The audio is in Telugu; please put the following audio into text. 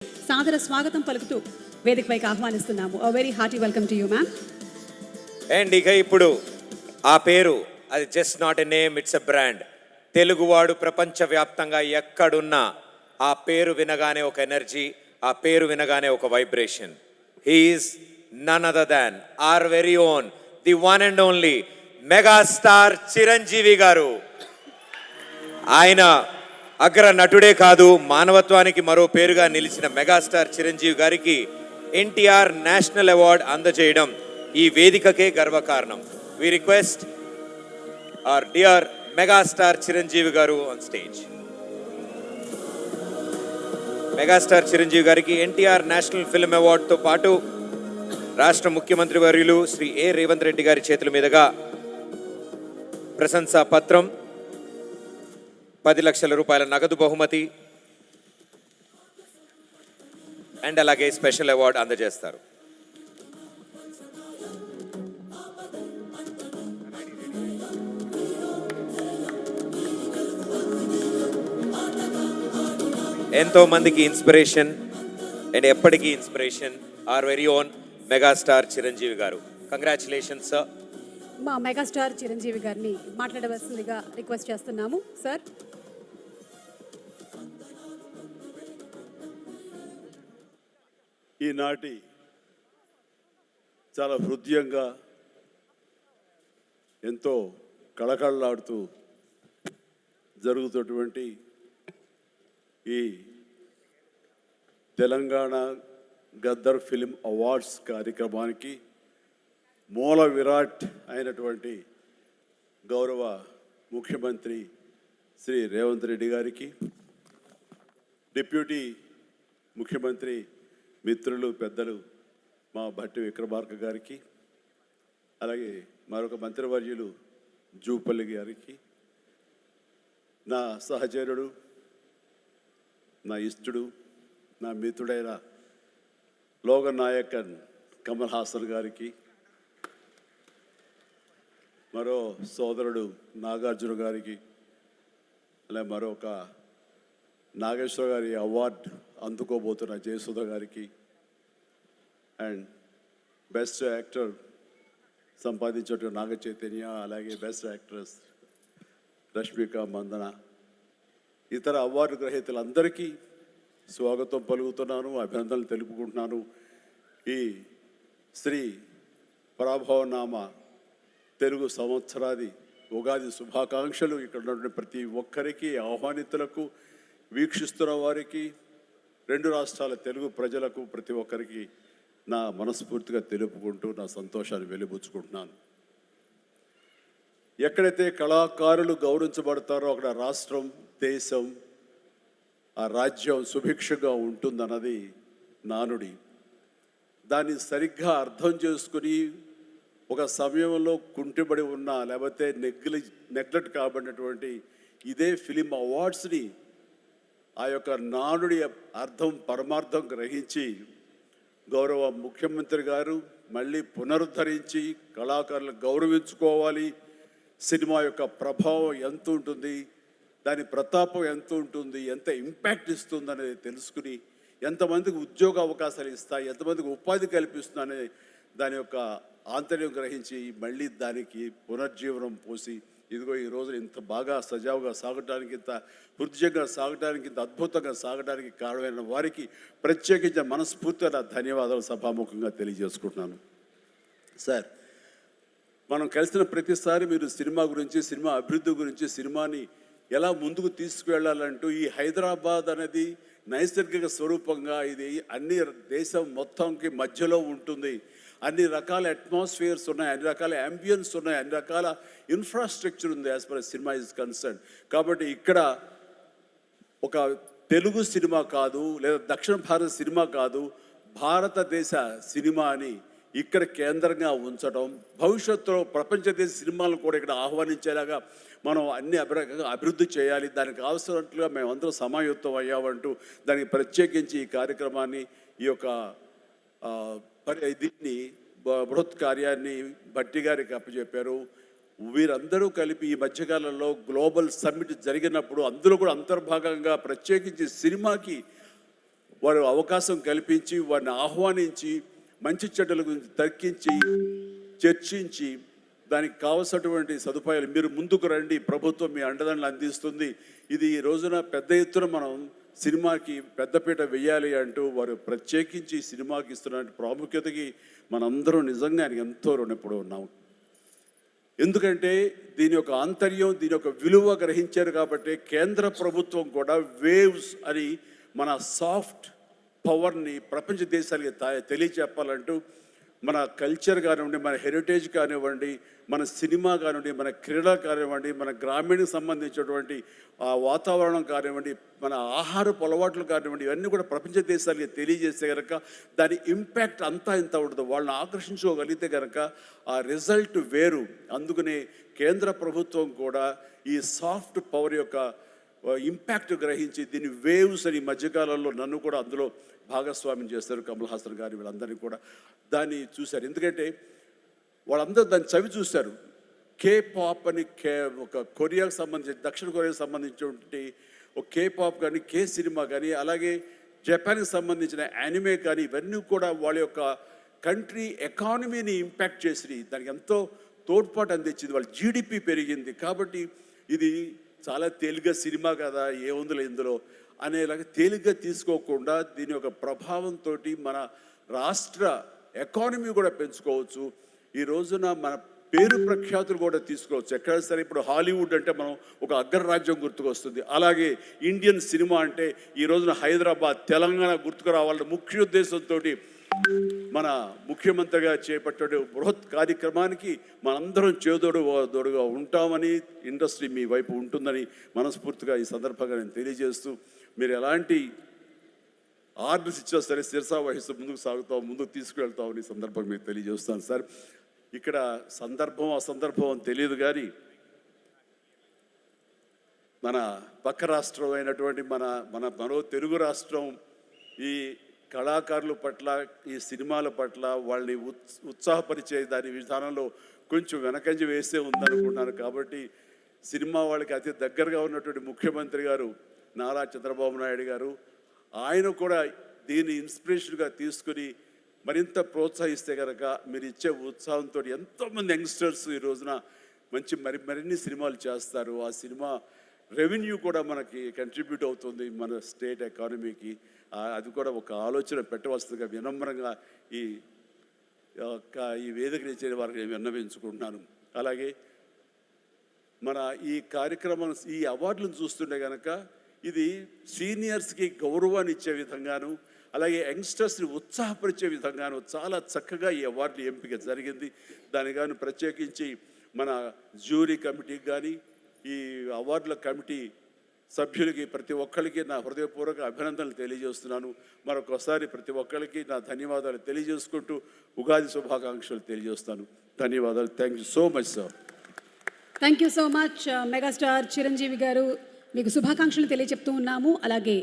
సాదర స్వాగతం పలుకుతూ వేదికపైకి ఆహ్వానిస్తున్నాము. A very hearty welcome to you, ma'am. And ఇక ఇప్పుడు ఆ పేరు అది just not a name, it's a brand. తెలుగువాడు ప్రపంచవ్యాప్తంగా ఎక్కడున్నా ఆ పేరు వినగానే ఒక ఎనర్జీ, ఆ పేరు వినగానే ఒక vibration. He is none other than our very own, the one and only megastar Chiranjeevi garu. ఆయన అగ్ర నటుడే కాదు, మానవత్వానికి మరో పేరుగా నిలిచిన మెగాస్టార్ చిరంజీవి గారికి ఎన్టీఆర్ నేషనల్ అవార్డు అందజేయడం ఈ వేదికకే గర్వకారణం. We request our dear megastar Chiranjeevi garu on stage. Megastar Chiranjeevi గారికి ఎన్టీఆర్ నేషనల్ ఫిల్మ్ అవార్డుతో పాటు రాష్ట్ర ముఖ్యమంత్రి వర్యులు శ్రీ ఏ రేవంత్ రెడ్డి గారి చేతుల మీదుగా ప్రశంసా పత్రం, 10 లక్షల రూపాయల నగదు బహుమతి అండ్ అలాగే స్పెషల్ అవార్డు అందజేస్తారు. ఎంతో మందికి ఇన్స్పిరేషన్ అండ్ ఎప్పటికీ inspiration are very own megastar Chiranjeevi garu. Congratulations sir. మా మెగాస్టార్ చిరంజీవి గారిని మాట్లాడవలసిందిగా రిక్వెస్ట్ చేస్తున్నాము సార్. ఈనాటి చాలా హృదయంగా ఎంతో కళకళలాడుతూ జరుగుతున్నటువంటి ఈ తెలంగాణ గద్దర్ ఫిలిం అవార్డ్స్ కార్యక్రమానికి మూల విరాట్ అయినటువంటి గౌరవ ముఖ్యమంత్రి శ్రీ రేవంత్ రెడ్డి గారికి, డిప్యూటీ ముఖ్యమంత్రి మిత్రులు పెద్దలు మా భట్టి విక్రమార్క గారికి, అలాగే మరొక మంత్రివర్యులు జూపల్లి గారికి, నా సహచరుడు, నా ఇష్టడు, నా మిత్రుడైన లోకనాయకన్ కమల్ హాసన్ గారికి, మరో సోదరుడు నాగార్జున గారికి, అలాగే మరొక నాగేశ్వర గారి అవార్డు అందుకోబోతున్న జయసుధ గారికి, and best actor సంపాదించేటువంటి Naga Chaitanya, అలాగే బెస్ట్ యాక్ట్రెస్ రష్మిక మందన, ఇతర అవార్డు గ్రహీతలందరికీ స్వాగతం పలుకుతున్నాను, అభినందనలు తెలుపుకుంటున్నాను. ఈ శ్రీ పరాభవనామ తెలుగు సంవత్సరాది ఉగాది శుభాకాంక్షలు ఇక్కడ ఉన్నటువంటి ప్రతి ఒక్కరికి, ఆహ్వానితులకు, వీక్షిస్తున్న వారికి, 2 రాష్ట్రాల తెలుగు ప్రజలకు ప్రతి ఒక్కరికి నా మనస్ఫూర్తిగా తెలుపుకుంటూ నా సంతోషాన్ని వెలిబుచ్చుకుంటున్నాను. ఎక్కడైతే కళాకారులు గౌరవించబడతారో అక్కడ రాష్ట్రం, దేశం, ఆ రాజ్యం సుభిక్షగా ఉంటుందన్నది నానుడి. దాన్ని సరిగ్గా అర్థం చేసుకుని ఒక సమయంలో కుంటిబడి ఉన్న, లేకపోతే నెగ్లెక్ట్ కాబడినటువంటి ఇదే ఫిలిం అవార్డ్స్ని ఆ యొక్క నానుడి అర్థం పరమార్థం గ్రహించి గౌరవ ముఖ్యమంత్రి గారు మళ్ళీ పునరుద్ధరించి కళాకారులను గౌరవించుకోవాలి, సినిమా యొక్క ప్రభావం ఎంత ఉంటుంది, దాని ప్రతాపం ఎంత ఉంటుంది, ఎంత ఇంపాక్ట్ ఇస్తుంది అనేది తెలుసుకుని ఎంతమందికి ఉద్యోగ అవకాశాలు ఇస్తాయి, ఎంతమందికి ఉపాధి కల్పిస్తుందనే దాని యొక్క ఆంతర్యం గ్రహించి మళ్ళీ దానికి పునర్జీవనం పోసి ఇదిగో ఈ రోజున ఇంత బాగా సజావుగా సాగటానికి, ఇంత హృదయంగా సాగటానికి, ఇంత అద్భుతంగా సాగటానికి కారణమైన వారికి ప్రత్యేకించిన మనస్ఫూర్తిగా ధన్యవాదాలు సభాముఖంగా తెలియజేసుకుంటున్నాను. సార్, మనం కలిసిన ప్రతిసారి మీరు సినిమా గురించి, సినిమా అభివృద్ధి గురించి, సినిమాని ఎలా ముందుకు తీసుకువెళ్ళాలంటూ, ఈ హైదరాబాద్ అనేది నైసర్గిక స్వరూపంగా ఇది అన్ని దేశం మొత్తంకి మధ్యలో ఉంటుంది, అన్ని రకాల అట్మాస్ఫియర్స్ ఉన్నాయి, అన్ని రకాల అంబియన్స్ ఉన్నాయి, అన్ని రకాల ఇన్ఫ్రాస్ట్రక్చర్ ఉంది as for cinema is concern. కాబట్టి ఇక్కడ ఒక తెలుగు సినిమా కాదు, లేదా దక్షిణ భారత సినిమా కాదు, భారతదేశ సినిమా అని ఇక్కడ కేంద్రంగా ఉంచడం, భవిష్యత్తులో ప్రపంచ దేశ సినిమాలను కూడా ఇక్కడ ఆహ్వానించేలాగా మనం అన్ని అభివృద్ధి చేయాలి, దానికి అవసరట్లుగా మేమందరం సమాయుత్తం అయ్యామంటూ దానికి ప్రత్యేకించి ఈ కార్యక్రమాన్ని, ఈ యొక్క దీన్ని బృహత్ కార్యాన్ని భట్టి గారికి అప్పచెప్పారు. వీరందరూ కలిపి ఈ మధ్యకాలంలో గ్లోబల్ సమ్మిట్ జరిగినప్పుడు అందులో కూడా అంతర్భాగంగా ప్రత్యేకించి సినిమాకి వారు అవకాశం కల్పించి వారిని ఆహ్వానించి మంచి చెడ్డల గురించి తర్కించి చర్చించి దానికి కావలసినటువంటి సదుపాయాలు మీరు ముందుకు రండి, ప్రభుత్వం మీ అండదండలు అందిస్తుంది, ఇది ఈ రోజున పెద్ద ఎత్తున మనం సినిమాకి పెద్దపీట వేయాలి అంటూ వారు ప్రత్యేకించి సినిమాకి ఇస్తున్న ప్రాముఖ్యతకి మనందరం నిజంగా ఆయనకి ఎంతో రుణపడి ఉన్నాము. ఎందుకంటే దీని యొక్క ఆంతర్యం, దీని యొక్క విలువ గ్రహించారు కాబట్టి కేంద్ర ప్రభుత్వం కూడా వేవ్స్ అని మన సాఫ్ట్ పవర్ని ప్రపంచ దేశాలకి తెలియచెప్పాలంటూ మన కల్చర్ కానివ్వండి, మన హెరిటేజ్ కానివ్వండి, మన సినిమా కానివ్వండి, మన క్రీడ కానివ్వండి, మన గ్రామీణకు సంబంధించినటువంటి ఆ వాతావరణం కానివ్వండి, మన ఆహారపు అలవాట్లు కానివ్వండి, ఇవన్నీ కూడా ప్రపంచ దేశాలకి తెలియజేస్తే కనుక దాని ఇంపాక్ట్ అంతా ఇంత ఉండదు. వాళ్ళని ఆకర్షించుకోగలిగితే కనుక ఆ రిజల్ట్ వేరు. అందుకనే కేంద్ర ప్రభుత్వం కూడా ఈ సాఫ్ట్ పవర్ యొక్క ఇంపాక్ట్ గ్రహించి దీన్ని వేవ్స్ అని మధ్యకాలంలో నన్ను కూడా అందులో భాగస్వామ్యం చేస్తారు. కమల్ హాసన్ గారు వీళ్ళందరినీ కూడా దాన్ని చూశారు. ఎందుకంటే వాళ్ళందరూ దాన్ని చవి చూశారు. కే పాప్ అని ఒక కొరియాకు సంబంధించి, దక్షిణ కొరియాకు సంబంధించినటువంటి ఒక కే పాప్ కానీ, కే సినిమా కానీ, అలాగే జపాన్కి సంబంధించిన యానిమే కానీ, ఇవన్నీ కూడా వాళ్ళ యొక్క కంట్రీ ఎకానమీని ఇంపాక్ట్ చేసి దానికి ఎంతో తోడ్పాటు అందించింది. వాళ్ళ జీడిపి పెరిగింది. కాబట్టి ఇది చాలా తేలిగ్గా సినిమా కదా, ఏముందిలే ఇందులో అనేలాగా తేలిగ్గా తీసుకోకుండా దీని యొక్క ప్రభావంతో మన రాష్ట్ర ఎకానమీ కూడా పెంచుకోవచ్చు. ఈ రోజున మన పేరు ప్రఖ్యాతులు కూడా తీసుకోవచ్చు. ఎక్కడ సరే ఇప్పుడు హాలీవుడ్ అంటే మనం ఒక అగ్రరాజ్యం గుర్తుకొస్తుంది. అలాగే ఇండియన్ సినిమా అంటే ఈ రోజున హైదరాబాద్, తెలంగాణ గుర్తుకు రావాలన్న ముఖ్య ఉద్దేశంతో మన ముఖ్యమంత్రిగా చేపట్టే బృహత్ కార్యక్రమానికి మనందరం చేదోడుగా ఉంటామని, ఇండస్ట్రీ మీ వైపు ఉంటుందని మనస్ఫూర్తిగా ఈ సందర్భంగా నేను తెలియజేస్తూ, మీరు ఎలాంటి ఆర్డర్స్ ఇచ్చినా సరే శిరసా వహిస్తూ ముందుకు తీసుకువెళ్తామని సందర్భంగా మీకు తెలియజేస్తాను. సార్, ఇక్కడ సందర్భం అసందర్భం అని తెలియదు కానీ మన పక్క రాష్ట్రం అయినటువంటి మరో తెలుగు రాష్ట్రం ఈ కళాకారుల పట్ల, ఈ సినిమాల పట్ల వాళ్ళని ఉత్సాహపరిచే దాని విధానంలో కొంచెం వెనకంజ వేసే ఉందనుకుంటున్నాను. కాబట్టి సినిమా వాళ్ళకి అతి దగ్గరగా ఉన్నటువంటి ముఖ్యమంత్రి గారు నారా చంద్రబాబు నాయుడు గారు, ఆయన కూడా దీన్ని ఇన్స్పిరేషన్గా తీసుకుని మరింత ప్రోత్సహిస్తే కనుక మీరు ఇచ్చే ఉత్సాహంతో ఎంతోమంది యంగ్స్టర్స్ ఈ రోజున మరిన్ని సినిమాలు చేస్తారు. ఆ సినిమా రెవెన్యూ కూడా మనకి కంట్రిబ్యూట్ అవుతుంది మన స్టేట్ ఎకానమీకి. అది కూడా ఒక ఆలోచన పెట్టవలసిందిగా వినమ్రంగా ఈ వేదిక ఇచ్చే వారికి నేను విన్నవించుకుంటున్నాను. అలాగే మన ఈ కార్యక్రమం, ఈ అవార్డులను చూస్తుంటే కనుక ఇది సీనియర్స్కి గౌరవాన్ని ఇచ్చే విధంగాను, అలాగే యంగ్స్టర్స్ని ఉత్సాహపరిచే విధంగాను చాలా చక్కగా ఈ అవార్డులు ఎంపిక జరిగింది. దాని కానీ ప్రత్యేకించి మన జ్యూరీ కమిటీకి కానీ, ఈ అవార్డుల కమిటీ సభ్యులకి ప్రతి ఒక్కరికి నా హృదయపూర్వక అభినందనలు తెలియజేస్తున్నాను. మరొకసారి ప్రతి ఒక్కరికి నా ధన్యవాదాలు తెలియజేసుకుంటూ ఉగాది శుభాకాంక్షలు తెలియజేస్తాను. ధన్యవాదాలు. Thank you so much sir. Thank you so much megastar Chiranjeevi గారు, మీకు శుభాకాంక్షలు తెలియజెప్తూ ఉన్నాము. అలాగే